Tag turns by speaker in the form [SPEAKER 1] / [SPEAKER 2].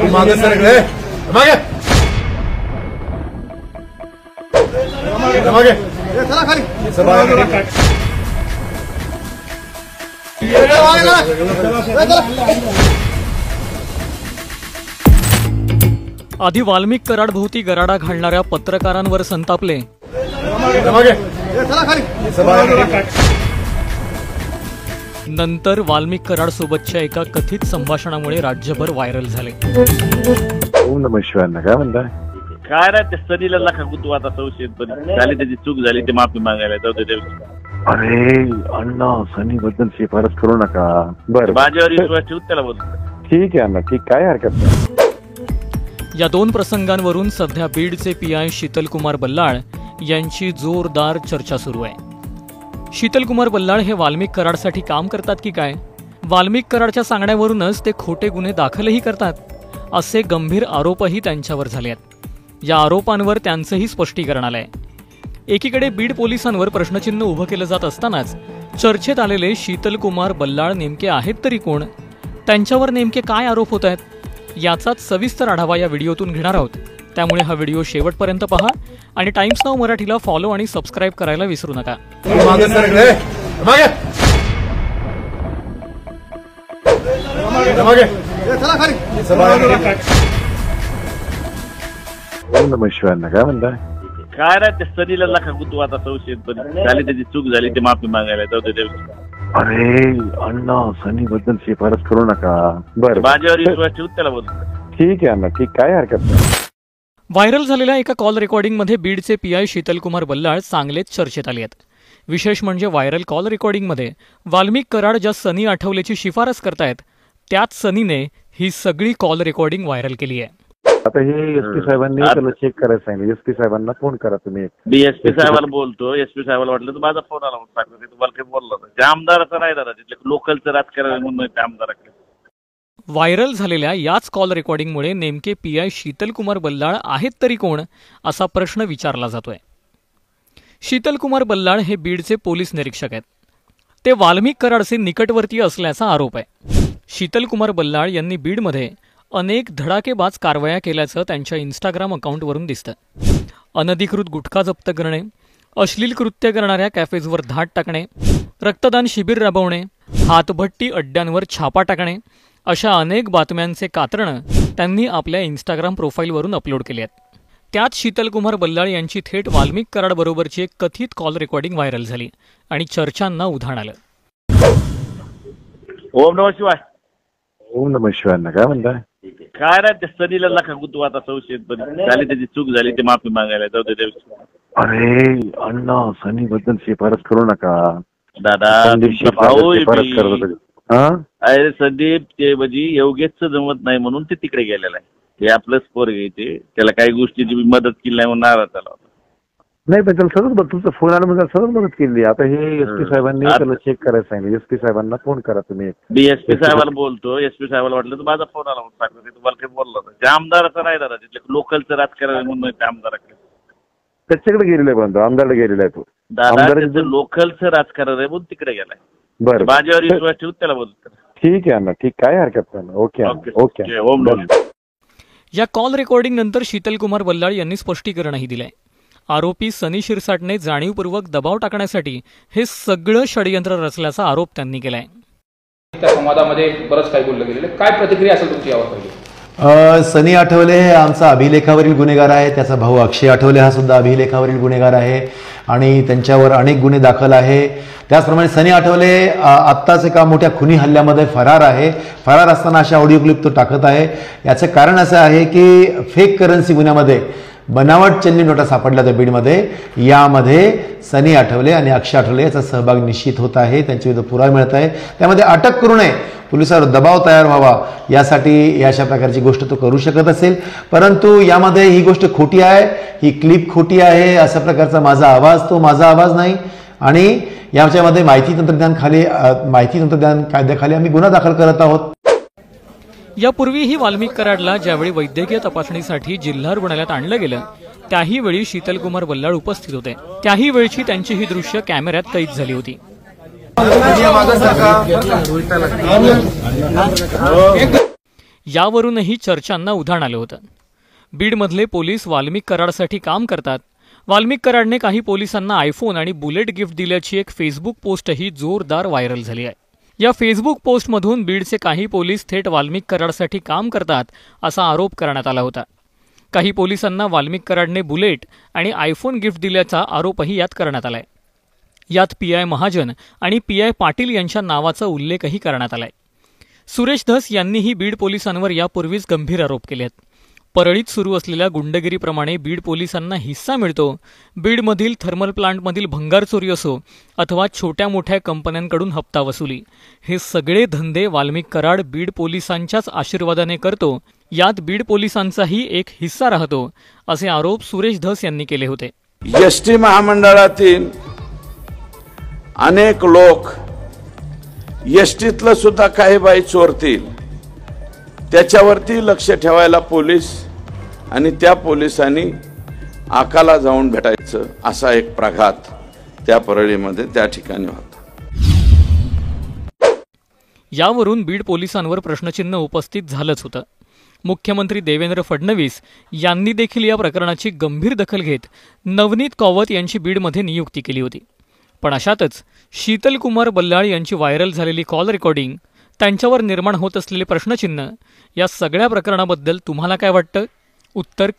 [SPEAKER 1] मागे सरकले मागे मागे चला खाली
[SPEAKER 2] आधी वाल्मिक कराड भोवती गराडा घालणाऱ्या पत्रकारांवर संतापले, नंतर वाल्मिक कराड सोबतच्या एका कथित संभाषणामुळे राज्यभर व्हायरल झाले।
[SPEAKER 3] ओम नमः शिवाय काय म्हणताय?
[SPEAKER 4] काय रे ते सनीला नका गुतू आता संशयितपणे झाली त्याची चूक झाली ते माफी मागायला जाऊ दे।
[SPEAKER 3] अरे अण्णा सनी बद्दल शिफारस करू नका। बरं
[SPEAKER 4] माझ्यावर विश्वास ठेवून त्याला बोल।
[SPEAKER 3] ठीक आहे अण्णा, ठीक, काय हरकत नाही।
[SPEAKER 2] या दोन प्रसंगांवरून सध्या बीडचे पीआय शीतल कुमार बल्लाळ यांची जोरदार चर्चा सुरू आहे। शीतल कुमार बल्लाळ हे वाल्मिक कराडसाठी काम करतात की काय? वाल्मिक कराडच्या सांगण्यावरूनच ते खोटे गुन्हे दाखलही करतात, असे गंभीर आरोपही त्यांच्यावर झाले आहेत। या आरोपांवर त्यांचंही स्पष्टीकरण आलंय। एकीकडे बीड पोलिसांवर प्रश्नचिन्ह उभं केलं जात असतानाच चर्चेत आलेले शीतल कुमार बल्लाळ नेमके आहेत तरी कोण? त्यांच्यावर नेमके काय आरोप होत आहेत? याचाच सविस्तर आढावा या व्हिडिओतून घेणार आहोत। त्यामुळे हा व्हिडिओ शेवटपर्यंत पहा आणि टाइम्स नाऊ मराठीला फॉलो आणि सबस्क्राईब करायला विसरू नका।
[SPEAKER 1] मागे सरकले मागे मागे चला खाली
[SPEAKER 3] ओम नमः शिवाय काय म्हणताय?
[SPEAKER 4] काय रे ते सनीला नका गुतू आता संशयितपणे झाली त्याची चूक झाली ते माफी मागायला जाऊ दे।
[SPEAKER 3] अरे अण्णा सनी बद्दल शिफारस करू नका। बरं
[SPEAKER 4] माझ्यावर विश्वास ठेवून त्याला बोल।
[SPEAKER 3] ठीक आहे अण्णा, ठीक, काय हरकत नाही।
[SPEAKER 2] व्हायरल झालेल्या एका कॉल रेकॉर्डिंगमध्ये बीडचे पीआय शीतल कुमार बल्लाळ चांगलेच चर्चेत आले आहेत। विशेष म्हणजे व्हायरल कॉल रेकॉर्डिंगमध्ये वाल्मिक कराड ज्या सनी आठवलेची शिफारस करतायत त्याच सनीने ही सगळी कॉल रेकॉर्डिंग व्हायरल केली आहे।
[SPEAKER 3] आता हे एसपी साहेबांनी त्याला चेक करायला सांगितलं। एसपी साहेबांना फोन करा तुम्ही।
[SPEAKER 4] एसपी साहेबाला बोलतो, एसपी साहेबाला वाटलं तर माझा फोन आला म्हणून सांगतो तुम्हाला काही बोलला त्या आमदाराचा नाही दादा, तिथले लोकलचं राजकारण म्हणून त्या आमदाराकडे।
[SPEAKER 2] व्हायरल झालेल्या याच कॉल रेकॉर्डिंगमुळे नेमके पीआय शीतल कुमार बल्लाळ आहेत तरी कोण असा प्रश्न विचारला जातोय। शीतल कुमार बल्लाळ हे बीडचे पोलीस निरीक्षक आहेत। ते वाल्मिक कराडचे निकटवर्तीय असल्याचा आरोप आहे। शीतल कुमार बल्लाळ यांनी बीडमध्ये अनेक धडाकेबाज कारवाया केल्याचं त्यांच्या इंस्टाग्राम अकाउंटवरून दिसतं। अनधिकृत गुटखा जप्त करणे, अश्लील कृत्य करणाऱ्या कॅफेजवर धाड टाकणे, रक्तदान शिबिर राबवणे, हातभट्टी अड्ड्यांवर छापा टाकणे अशा अनेक बातम्यांचे कात्रणं त्यांनी आपल्या इंस्टाग्राम प्रोफाईलवरून अपलोड केले आहेत। त्यात शीतल कुमार बल्लाळ यांची थेट वाल्मिक कराड बरोबरची एक कथित कॉल रेकॉर्डिंग व्हायरल झाली आणि चर्चांना उधाण आलं।
[SPEAKER 4] ओम नमः शिवाय।
[SPEAKER 3] ओम नमः शिवाय काय म्हणताय?
[SPEAKER 4] काय रे ते सनीला नका गुतू आता संशयितपणे झाली त्याची चूक झाली ते माफी मागायला जाऊ दे।
[SPEAKER 3] अरे अण्णा सनी बद्दल शिफारस करू नका
[SPEAKER 4] दादा। अरे संदीप ते म्हणजे योगेशचं जमत नाही म्हणून ते तिकडे गेलेला आहे। हे आपलंच पोर घ्यायचे, त्याला काही गोष्टीची मदत केली नाही म्हणून नाराज झाला होता।
[SPEAKER 3] नाही पण त्याला सगळं तुमचा फोन आला म्हणजे सगळं मदत केली। आता हे एसपी साहेबांनी त्याला चेक करायला सांगितलं। एसपी साहेबांना फोन करा तुम्ही।
[SPEAKER 4] एसपी साहेबाला बोलतो, एसपी साहेबाला वाटलं तर माझा फोन आला म्हणून सांगतो तुम्हाला काही बोलला त्या आमदाराचा नाही दादा, तिथले लोकलचं राजकारण म्हणून त्या आमदाराकडे
[SPEAKER 3] त्याच्याकडे गेलेला आहे, पण आमदारला गेलेला आहे तो
[SPEAKER 4] दादा। लोकलचं राजकारण आहे म्हणून तिकडे गेलाय।
[SPEAKER 3] बरं
[SPEAKER 4] माझ्यावर विश्वास ठेवून त्याला बोलतो।
[SPEAKER 3] ठीक आहे अण्णा, ठीक, काय हरकत नाही। ओके ओके
[SPEAKER 4] ओम नमः।
[SPEAKER 2] या कॉल रेकॉर्डिंग नंतर शीतल कुमार बल्लाळ यांनी स्पष्टीकरणही दिलंय। आरोपी सनी शिरसाटने जाणीवपूर्वक दबाव टाकण्यासाठी हे सगळं षडयंत्र रचल्याचा आरोप त्यांनी केलाय।
[SPEAKER 5] त्या संवादामध्ये बरंच काही बोललं गेलेलं, काय प्रतिक्रिया असेल तुमची यावर?
[SPEAKER 6] सनी आठवले हे आमचा अभिलेखावरील गुन्हेगार आहे। त्याचा भाऊ अक्षय आठवले हा सुद्धा अभिलेखावरील गुन्हेगार आहे आणि त्यांच्यावर अनेक गुन्हे दाखल आहे। त्याचप्रमाणे सनी आठवले आत्ताच एका मोठ्या खुनी हल्ल्यामध्ये फरार आहे। फरार असताना अशा ऑडिओ क्लिप तो टाकत आहे। याचं कारण असं आहे की फेक करन्सी गुन्ह्यामध्ये बनावट चलनी नोटा सापडल्या त्या बीडमध्ये, यामध्ये सनी आठवले आणि अक्षय आठवले याचा सहभाग निश्चित होत आहे। त्यांच्या विरुद्ध पुरावा मिळत आहे। त्यामध्ये अटक करू नये, पोलिसांवर दबाव तयार व्हावा यासाठी अशा प्रकारची गोष्ट तो करू शकत असेल, परंतु यामध्ये ही गोष्ट खोटी आहे, ही क्लिप खोटी आहे अशा प्रकारचा माझा आवाज नाही। आणि याच्यामध्ये माहिती तंत्रज्ञान कायद्याखाली आम्ही गुन्हा दाखल करत आहोत।
[SPEAKER 2] यापूर्वीही वाल्मिक कराडला ज्यावेळी वैद्यकीय तपासणीसाठी जिल्हा रुग्णालयात आणलं गेलं त्याही वेळी शीतल कुमार बल्लाळ उपस्थित होते। त्याही वेळची त्यांची ही दृश्य कॅमेऱ्यात कैद झाली होती। यावरूनही चर्चांना उधाण आलं होतं. बीडमधले पोलीस वाल्मिक कराडसाठी काम करतात. वाल्मिक कराडने काही पोलिसांना आयफोन आणि बुलेट गिफ्ट दिल्याची एक फेसबुक पोस्टही जोरदार व्हायरल झाली आहे. या फेसबुक पोस्टमधून बीडचे काही पोलीस थेट वाल्मिक कराडसाठी काम करतात असा आरोप करण्यात आला होता. काही पोलिसांना वाल्मिक कराडने बुलेट आणि आयफोन गिफ्ट दिल्याचा आरोपही यात करण्यात आलाय. यात पीआय महाजन आणि पीआय पाटील यांच्या नावाचा उल्लेखही करण्यात आलाय. सुरेश धस यांनीही बीड पोलिसांवर यापूर्वीच गंभीर आरोप केले आहेत. परळीत सुरू असलेल्या गुंडगिरीप्रमाणे बीड पोलिसांना हिस्सा मिळतो. बीडमधील थर्मल प्लांटमधील भंगार चोरी असो अथवा छोट्या मोठ्या कंपन्यांकडून हप्ता वसुली, हे सगळे धंदे वाल्मिक कराड बीड पोलिसांच्याच आशीर्वादाने करतो. यात बीड पोलिसांचाही एक हिस्सा राहतो, असे आरोप सुरेश धस यांनी केले होते.
[SPEAKER 7] एसटी महामंडळातील अनेक लोक एसटीतलं सुद्धा काही बाई चोरतील, त्याच्यावरती लक्ष ठेवायला पोलीस आणि त्या पोलिसांनी आकाला जाऊन भेटायचं असा एक प्रघात त्या परळीमध्ये त्या ठिकाणी होता.
[SPEAKER 2] यावरून बीड पोलिसांवर प्रश्नचिन्ह उपस्थित झालंच होतं. मुख्यमंत्री देवेंद्र फडणवीस यांनी देखील या प्रकरणाची गंभीर दखल घेत नवनीत कौवत यांची बीडमध्ये नियुक्ती केली होती. पण अशातच शीतल कुमार बल्लाळ यांची व्हायरल झालेली कॉल रेकॉर्डिंग, त्यांच्यावर निर्माण होत असलेले प्रश्नचिन्ह, या सगळ्या प्रकरणाबद्दल तुम्हाला काय वाटतं? उत्तर